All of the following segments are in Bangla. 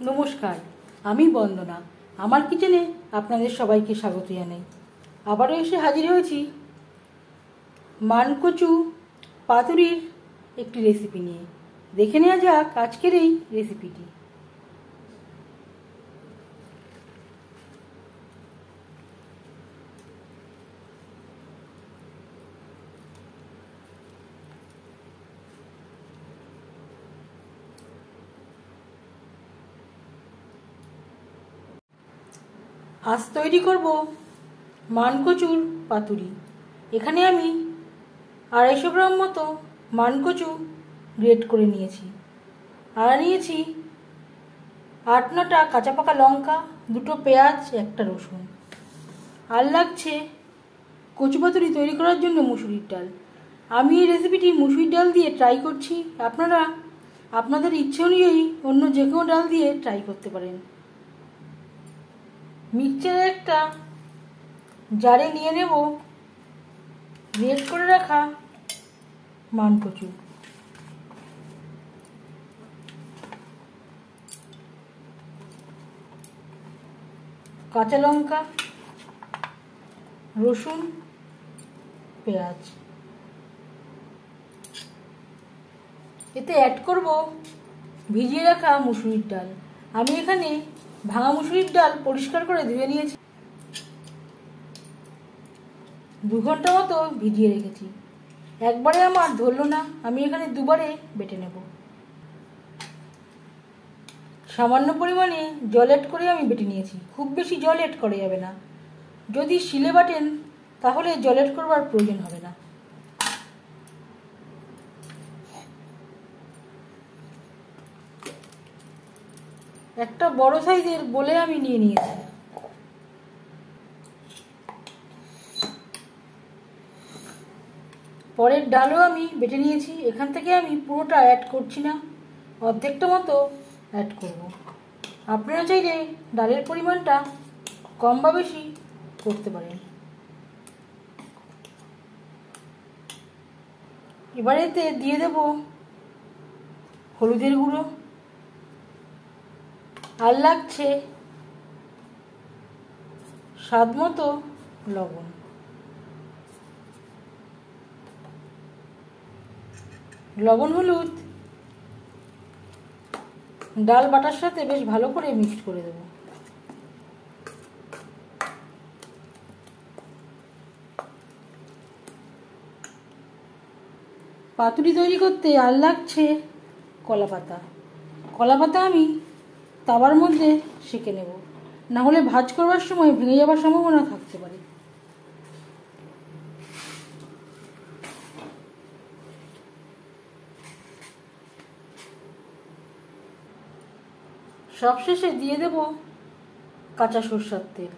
নমস্কার, আমি বন্দনা। আমার কিচেনে আপনাদের সবাইকে স্বাগত জানাই। আবারও এসে হাজির হয়েছি মানকচু পাতুরির একটি রেসিপি নিয়ে। দেখে নেওয়া যাক আজকের এই রেসিপিটি। আজ তৈরি করব মানকচুর পাতুরি। এখানে আমি 250 গ্রাম মতো মানকচু গ্রেট করে নিয়েছি, আর নিয়েছি 8-9টা কাঁচা পাকা লঙ্কা, 2টো পেঁয়াজ, 1টা রসুন। আর লাগছে কচু পাতুরি তৈরি করার জন্য মুসুরির ডাল। আমি এই রেসিপিটি মুসুরির ডাল দিয়ে ট্রাই করছি। আপনারা আপনাদের ইচ্ছে অনুযায়ী অন্য যে কোনো ডাল দিয়ে ট্রাই করতে পারেন। মিক্সচারে একটা জারে নিয়ে নেব গ্রেট করে রাখা মানকচু, কাঁচা লঙ্কা, রসুন, পেঁয়াজ। এতে অ্যাড করব ভিজিয়ে রাখা মুসুরির ডাল। আমি এখানে ভাঙা মুসুরির ডাল পরিষ্কার করে ধুয়ে নিয়েছি, 2 ঘন্টা মতো ভিজিয়ে রেখেছি। একবারে আমার ধরলো না, আমি এখানে দুবারে বেটে নেব। সামান্য পরিমাণে জল অ্যাড করে আমি বেটে নিয়েছি। খুব বেশি জল অ্যাড করা যাবে না। যদি শিলে বাটেন তাহলে জল অ্যাড করবার প্রয়োজন হবে না। একটা বড় সাইজের বলে আমি নিয়ে নিয়েছি। পরের ডালও আমি বেটে নিয়েছি। এখান থেকে আমি পুরোটা অ্যাড করছি না, অর্ধেকটা মতো অ্যাড করব। আপনারা চাইলে ডালের পরিমাণটা কম বা বেশি করতে পারেন। এবার এতে দিয়ে দেব হলুদের গুঁড়ো, আর লাগছে স্বাদ মতো লবণ। লবণ হলুদ ডাল বাটার সাথে বেশ ভালো করে মিক্সড করে দেব। পাতুরি তৈরি করতে আর লাগছে কলা পাতা। কলা পাতা আমি তাওয়ার মধ্যে সেঁকে নেব, না হলে ভাজ করবার সময় ভেঙে যাবার সম্ভাবনা থাকতে পারে। সবশেষে দিয়ে দেব কাঁচা সরষের তেল।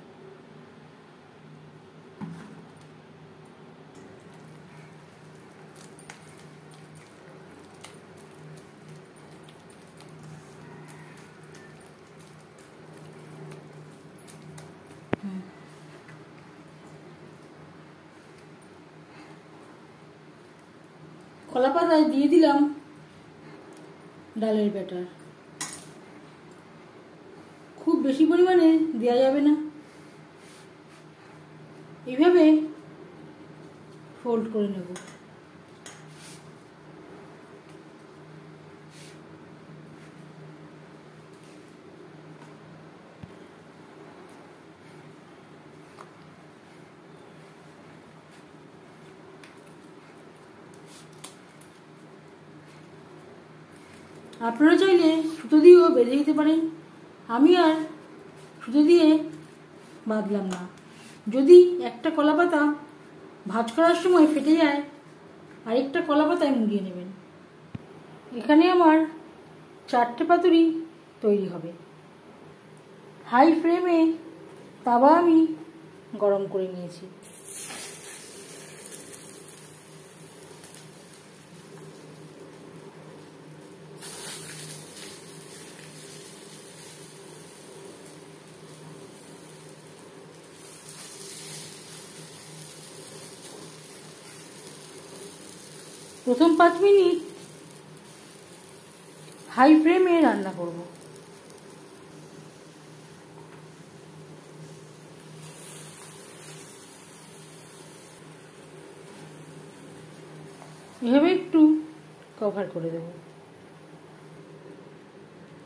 কলা পাতায় দিয়ে দিলাম ডালের ব্যাটার। খুব বেশি পরিমাণে দেওয়া যাবে না, এইভাবে ফোল্ড করে নেব। আপনারা চাইলে সুতো দিয়েও বেঁধে দিতে পারেন। আমি আর সুতো দিয়ে বাঁধলাম না। যদি একটা কলা পাতা ভাঁজ করার সময় ফেটে যায়, আরেকটা কলা পাতায় মুড়িয়ে নেবেন। এখানে আমার 4টে পাতুরি তৈরি হবে। হাই ফ্লেমে তাওয়া আমি গরম করে নিয়েছি। প্রথম 5 মিনিট হাই ফ্লেমে রান্না করব। এভাবে একটু কভার করে দেব।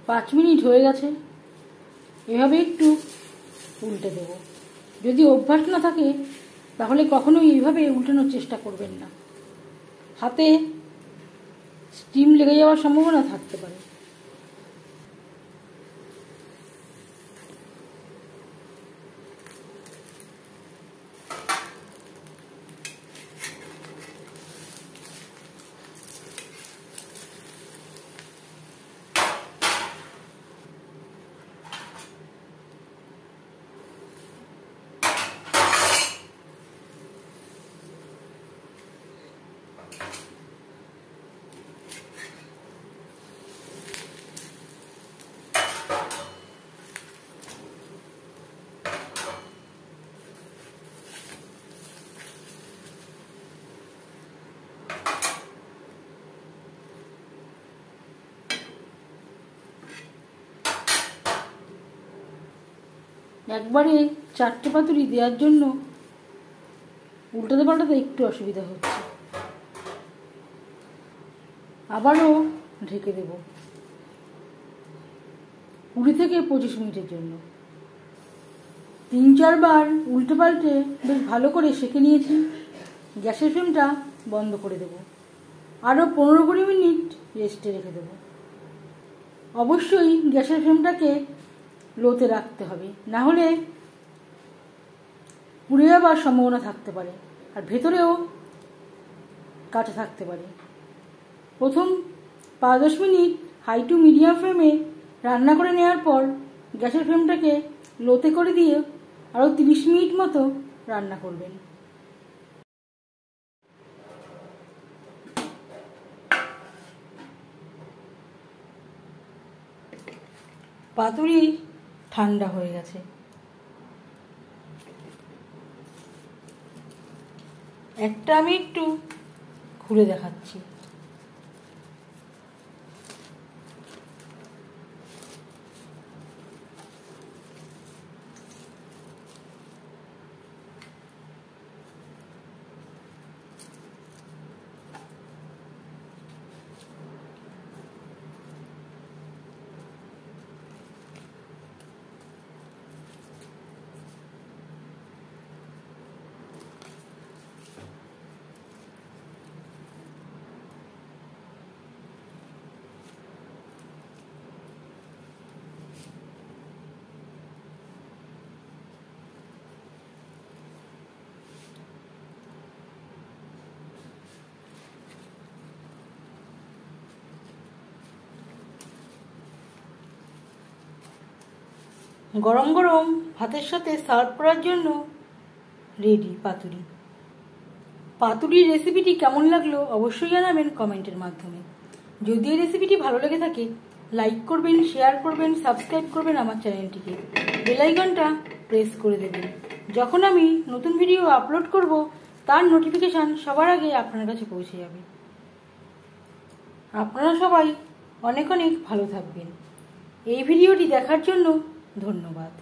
5 মিনিট হয়ে গেছে। এভাবে একটু উল্টে দেব। যদি অভ্যাস না থাকে তাহলে কখনোই এইভাবে উল্টানোর চেষ্টা করবেন না, হাতে স্টিম লেগে যাওয়ার সম্ভাবনা থাকতে পারে। একবারে 4টে পাতুরি দেওয়ার জন্য উল্টাতে পাল্টাতে একটু অসুবিধা হচ্ছে। আবারও ঢেকে দেব 20 থেকে 25 মিনিটের জন্য। 3-4 বার উল্টে পাল্টে বেশ ভালো করে সেঁকে নিয়েছি। গ্যাসের ফ্লেমটা বন্ধ করে দেব। আরও 15-20 মিনিট রেস্টে রেখে দেব। অবশ্যই গ্যাসের ফ্লেমটাকে লোতে রাখতে হবে, না হলে পুড়ে যাওয়ার সম্ভাবনা থাকতে পারে আর ভেতরেও কাঁচা থাকতে পারে। প্রথম 5-10 মিনিট হাই টু মিডিয়াম ফ্লেমে রান্না করে নেওয়ার পর গ্যাসের ফ্লেমটাকে লোতে করে দিয়ে আরও 30 মিনিট মতো রান্না করবেন। পাতুরি ঠান্ডা হয়ে গেছে। একটা আমি একটু খুলে দেখাচ্ছি। গরম গরম ভাতের সাথে সার্ভ করার জন্য রেডি পাতুরি। পাতুরির রেসিপিটি কেমন লাগলো অবশ্যই জানাবেন কমেন্টের মাধ্যমে। যদি এই রেসিপিটি ভালো লেগে থাকে লাইক করবেন, শেয়ার করবেন, সাবস্ক্রাইব করবেন আমার চ্যানেলটিকে, বেল আইকনটা প্রেস করে দেবেন। যখন আমি নতুন ভিডিও আপলোড করব তার নোটিফিকেশান সবার আগে আপনার কাছে পৌঁছে যাবে। আপনারা সবাই অনেক অনেক ভালো থাকবেন। এই ভিডিওটি দেখার জন্য ধন্যবাদ।